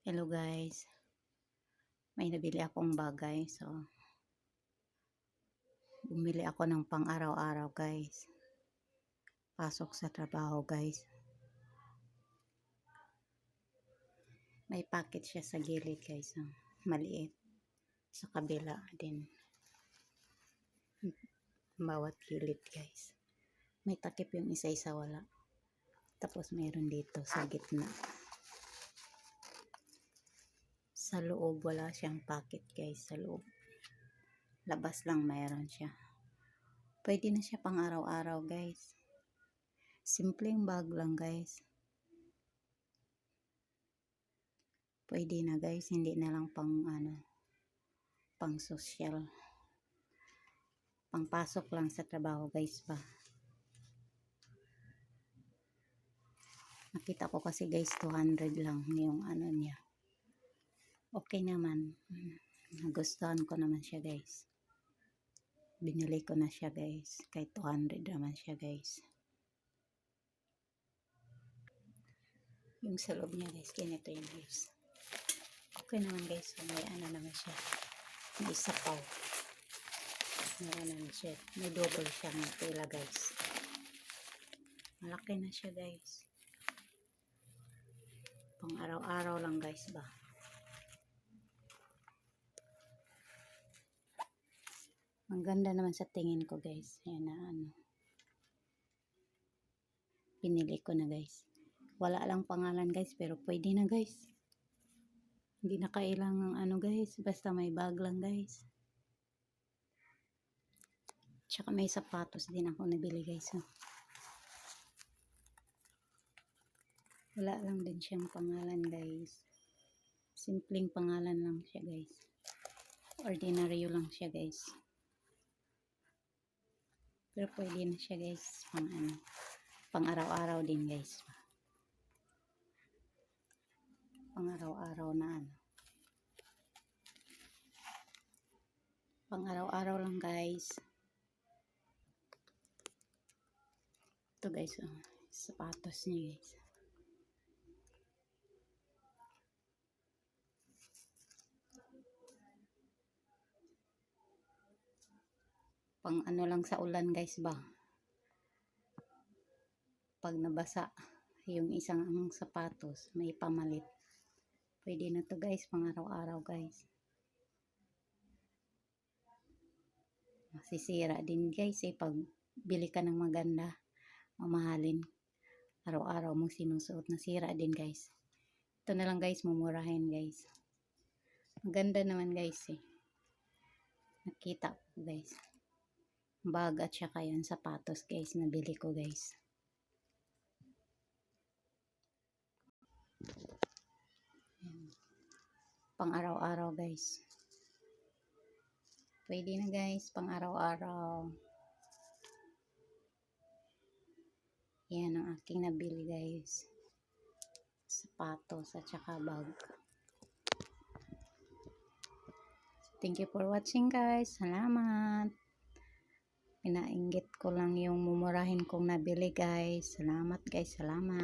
Hello guys, may nabili akong bagay, so bumili ako ng pang araw-araw guys, pasok sa trabaho guys. May packet siya sa gilid guys, maliit, sa kabila din, bawat gilid guys. May takip yung isa-isa, wala, tapos mayroon dito sa gitna. Sa loob wala siyang packet guys, sa loob, labas lang mayroon siya. Pwede na siya pang araw-araw guys, simpleng bag lang guys. Pwede na guys, hindi na lang pang pang social, pang pasok lang sa trabaho guys ba. Nakita ko kasi guys 200 lang yung niya. Okay naman, nagustuhan ko naman siya guys. Binili ko na siya guys, kahit 200 naman siya guys. Yung sa loob niya guys, ganito yun guys. Okay naman guys, so may naman siya, may sapaw. Meron naman siya, may double siyang tela guys. Malaki na siya guys, pang araw-araw lang guys ba. Ang ganda naman sa tingin ko guys. Yan na pinili ko na guys. Wala lang pangalan guys, pero pwede na guys. Hindi na kailangang guys, basta may bag lang guys. Tsaka may sapatos din ako nabili guys. Wala lang din siyang pangalan guys. Simpleng pangalan lang siya guys. Ordinaryo lang siya guys. Pero pwede na siya guys, pang araw-araw din guys. Pang araw-araw na pang araw-araw lang guys. Ito guys, sapatos niya guys. Pang lang sa ulan guys ba. Pag nabasa yung isang sapatos, may pamalit. Pwede na to guys, pang araw-araw guys. Masisira din guys pag bili ka ng maganda, mamahalin. Araw-araw mong sinusuot, nasira din guys. Ito na lang guys, mumurahin guys. Maganda naman guys Nakita ko guys. Bag at saka yung sapatos guys, nabili ko guys. Pang araw-araw guys. Pwede na guys, pang araw-araw. Yan ang aking nabili guys. Sapatos at saka bag. Thank you for watching guys. Salamat. Pinainggit ko lang yung mumurahin kong nabili guys. Salamat guys. Salamat.